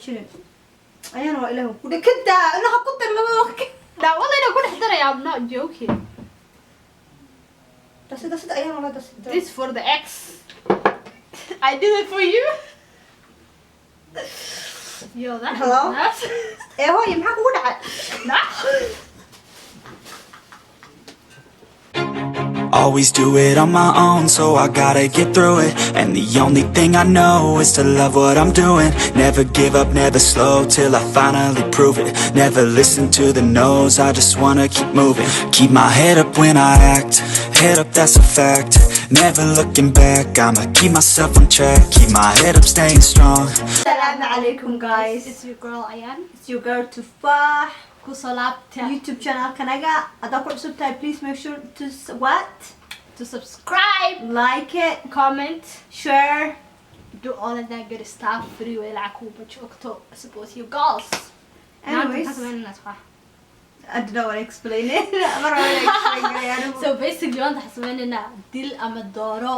شنو ayaan waa ilaahu ku dhigtaa anaha ku tarlaba waqti daawada ku dhaxdaraya I'm not joking das ayaan wala das this for the ex I did it for you yo that hello hooy maxaa kugu dhacay Always do it on my own, so I gotta get through it. And the only thing I know is to love what I'm doing. Never give up, never slow, till I finally prove it. Never listen to the no's, I just wanna keep moving. Keep my head up when I act, head up, that's a fact. Never looking back, I'ma keep myself on track. Keep my head up, staying strong. Assalamu alaikum guys, it's your girl Ayan it's your girl Tufah. kusoo laabta YouTube channel kanaga hadaa ku cusub tahay please make sure to to subscribe like it, comment share, do all of that good stuff free way lacag kuba joogto support you girls anyways I don't know what to explain it so basically wanta xasbanina dil ama dooro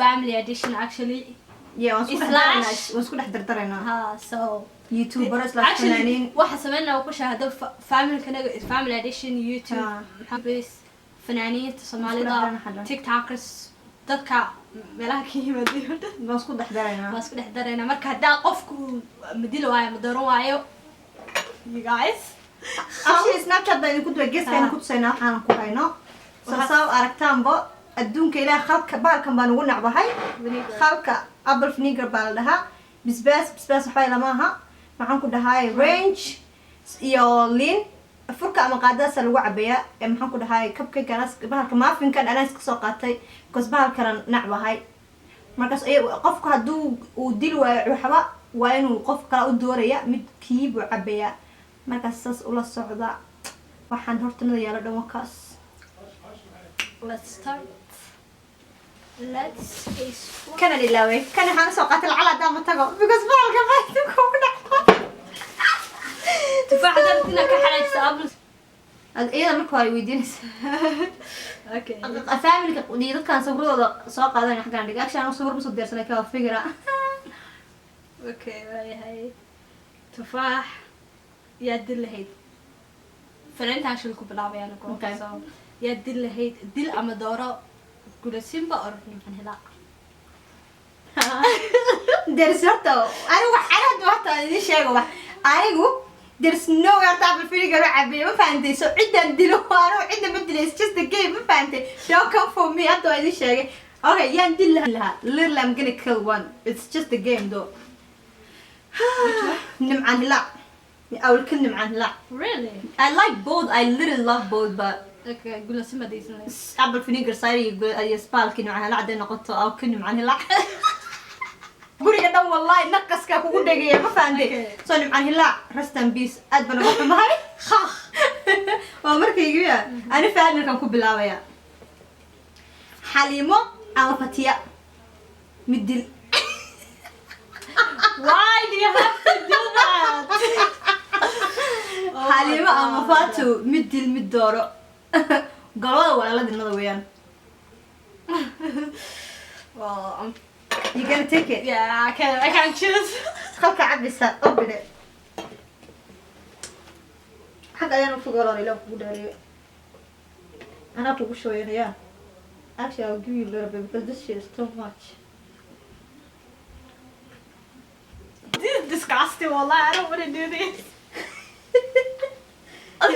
family edition actually yeah wasku dhex dardarayna ha so YouTubers like fanaaniin waxa sameynaa ku shaahado family kanaga family edition YouTube maxaabis fanaaniinta Soomaalida TikTokers dadka meelaha ka yimaadeen wasku dhex darayna marka hadaa qofku madil waayo madaro waayo you guys actually Snapchat baan ku duwa geestaan ku tusayna waxaan ku hayno soo aragtaanbo adduunka ilaa khalka baalkan baan ugu nacbahay khalka apple vinegar baa la dhahaa bisbaas waxay lamaha maxaan ku dhahay range iyo lean furka ama qaadaas lagu cabeeyaa maxaan ku dhahay cupcake ganas bahalka muffinka anaas ka soo qaatay because bahalkan nacbahay markaas qofku haduu uu dil waayo waxba waa inuu qof kale u dooraya mid kiib u cabeeyaa markaas saas ula socda waxaan hortanada yaalo dhan wakaas let's start let's face kana ilaawe kana waxaan soo qaatay lacala ma tago because bahalka bahalka ku dhacay tufaaxdana ka xalaysa abl iyada marka ay weydiinaysa okay family-ka dadkan sawirradooda soo qaadan xagaan dhig action sawir ma soo diyaarsanay ka figura okay way tufaax yaa dil lahayd fanaantaan shil ku bilaabayaan ko so yaa dil lahayd dil ama dooro gulasimba or ninkan hela there's not idin sheego wax anigu there's no way to have a figure cabiyo ma fahamtay so ciidan dilo waano ciidan bedel it's just a game ma fahamtay don't come for me hadda idin sheegay okay yaan dil laha literally I'm gonna kill one it's just a game though nimcan hila I will kill nimcan hila really I like both I literally love both but okay gulasimba diisan apple vinegar sari iyo spalki nimcan hila haday noqoto aw kill nimcan hila guriga dhan wallahi naqaska kugu dhagaya ma fahamtay soo nimcan hila rest in peace aad baan ugu xumahay waa markaygiya ani family-kan ku bilaabaya xaliimo ama fatiya midil why do you have to do that xaliimo ama fatu midil mid dooro galwada walaaladinada weeyaan well you gonna take it yeah I can't choose qalka cabisa obide xaq ayaan u fogaaloon ilaa kugu dhaariyo anaa kugu shooyanaya actually I'll give you a little bit because this shit is too much this is disgusting wallah I don't want to do this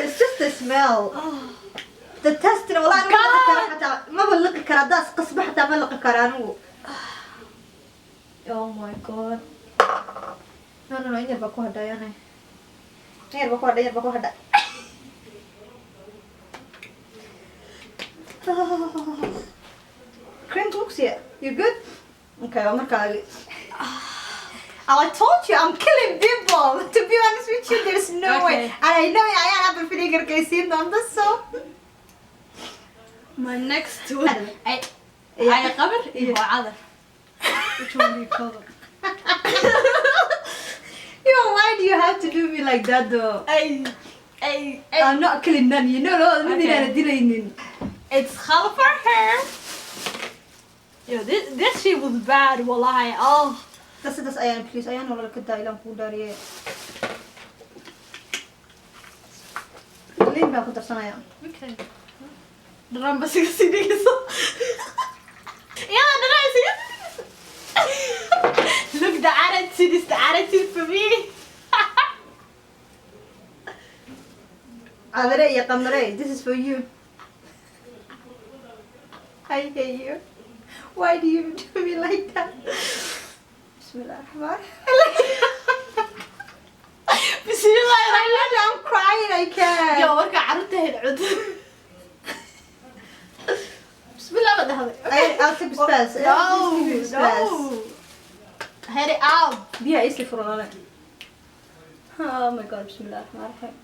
it's just the smell the taste والله أنا ما بلقي كرا داس قصبة حتى ما بلقي كرانو oh my god no إني بكو هدا يعني إني بكو هدا cream cooks here you good okay I'm okay I told you I'm killing people to be honest with you there's no way and I know I have a figure case in on this so my next one I قبر إيه عذر which one do you call them why do you have to do me like that though I'm not killing none you know okay. It's hell for her yo this shit was bad wallahi oh das ayaan please ayaan wala ka daayilan ku dhaariye liin baa ku darsanaya Okay. Drum basi kasi digiso. Yeah, drum basi. Look, the attitude is the attitude for me. adare iyo qamare this is for you I hate you why do you do me like that bismillahirrahmanirrahim Bismillahirrahmanirrahim. I'm crying I can't Yo, warka carruurta hel cud. Bismillah ma dhahday. I'll take space No, space no. Head it out. biya isli furana oh my god bismillahirrahmanirrahim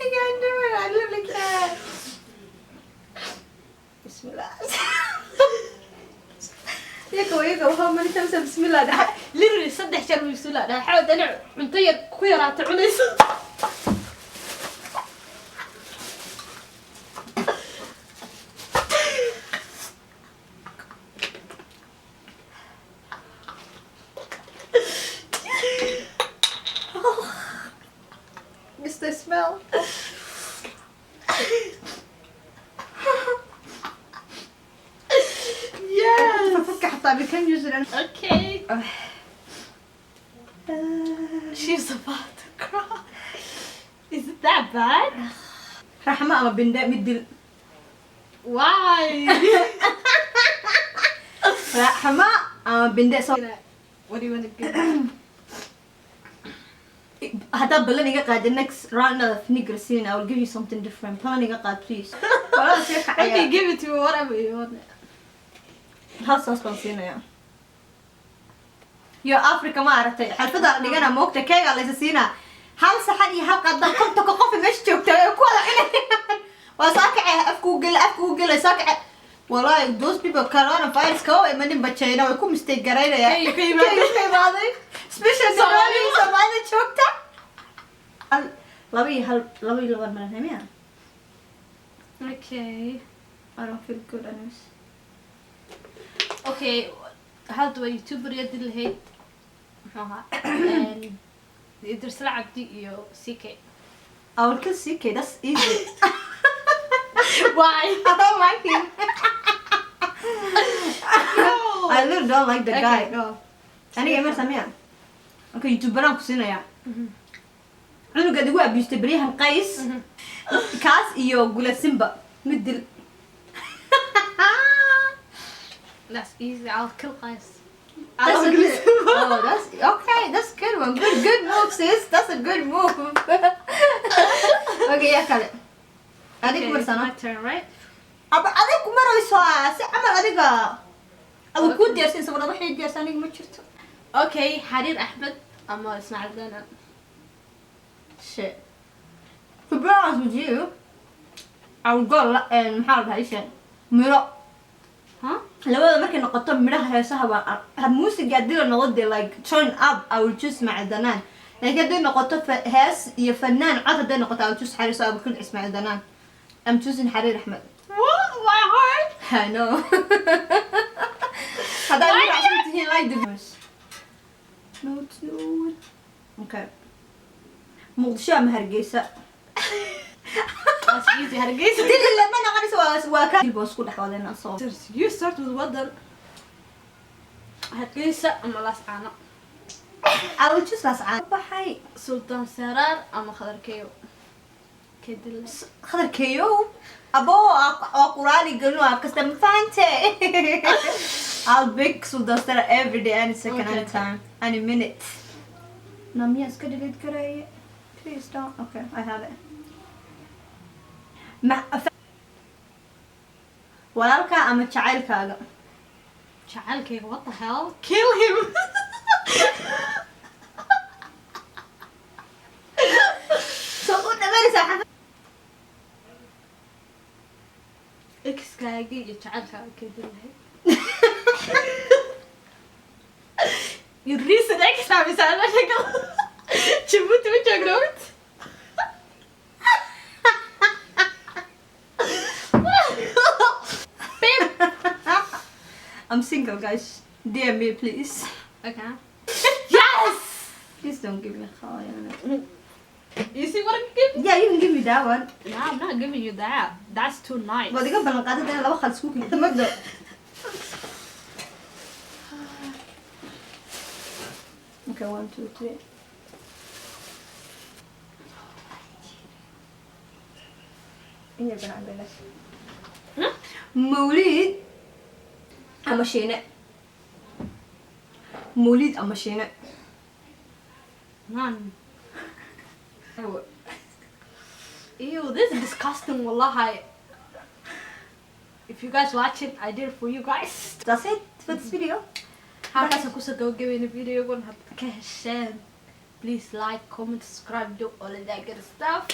I can't do it I live like that bismillah يكو how many times بسم الله ده Literally saddex jeer buu isu laadhaa. Xaw danac cunto yar ku yaraata cunayso. Just the smell Yes. فك حتى بكم يوزن Okay. She's about to cry. Is it that bad? رحمة أما بندا مدل Why? رحمة أما بندا صار What do you want to get? هذا بلني قاعد next round of sneaker scene I will give you something different بلني قاعد please خلاص يا Okay, حياة give it to me, whatever you want. هالصوص بنسينا يا يا أفريقيا ما عرفتي حرفضة اللي أنا موقتة كي على أساسينا هل صحني هل قد كنت كقف مش شوكتة كولا إلي وساكع أفكوجل ساكع والله those people كورونا فايروس كوي مني بتشينا ويكون مستيقرين يا كي ماذا special Somali شوكتة لبي لبر من هنا Okay. I don't feel good anyways Okay, هذا يوتيوبر يدي الهيد and يدرس عبدي iyo CK. I will kill CK that's easy Why? I don't like him No. I really don't like the guy Okay, no. أنا يا مرسمية أوكي يوتيوبران كسينا يا عنو قد يقول أبي يستبريها قيس كاس إيو قول سيمبا مدل That's easy. I'll kill Qais. That's a good. Oh, that's okay. That's a good one. Good move, sis. That's a good move. Okay, يا كله. أديك Okay, it's مرسنا. my turn, right? أبا أديك مرة يسوع. عمل أديك. أو كود درسين سوى روح يدرسان يجي ما شفته. Okay, حرير أحمد أما اسمع لنا. Shit. To be honest with you, I would go محل هايشان. مرة. Huh? لو markay noqoto midhaha heesaha waa music hadii la noqdo like turn up I will choose macdanaan laakiin hadii noqoto hees iyo fanaan cod hadii noqoto I will choose xariir soo abul ismaciil danaan I'm choosing xariir ahmed What? My heart? I know هذا اللي عشان تهين like the verse no okay مقدشة ama hargeysa That's easy. Hargeysa. dil lama naqanayso waa ka dilbo isku dhaxwadayna soo You start with wadan. Hargeysa ama Laascaano. I will choose lascaan baxay Sultan Saraar ama Khadarkeyo. Kedil. خضر كيو أبو قراني قالوا كستم فانتي I'll bake Sultan every day any second Okay. any time any minute نامي أسكت اللي تكرهي please don't okay I have it ما walaalka ama jacaylkaaga Jacaylkayga, what the hell? Kill him. soo u dhamaysaa xafad Ex-kaaga iyo jacaylkaaga kedil lahayd. Your recent ex na misaal ma sheego. Djibouti ma joogno mid. Babe, I'm single, guys. DM me, please. Okay. Please don't give me call. You see what I'm giving? Yeah, you can give me that one. No, I'm not giving you that. That's too nice. But you ballan qaadada in laba khal isku kii tamagdo. Okay, 1, 2, 3. Inay banaan belas. Mawlid ama shiine. Mawlid ama shiine. None. Ew, this is disgusting, wallahi. If you guys watch it, I did it for you guys. That's it for this video. Halkaas aan kusoo gabagabeyna videogan had ka hesheen. Please like, comment, subscribe, do all of that good stuff.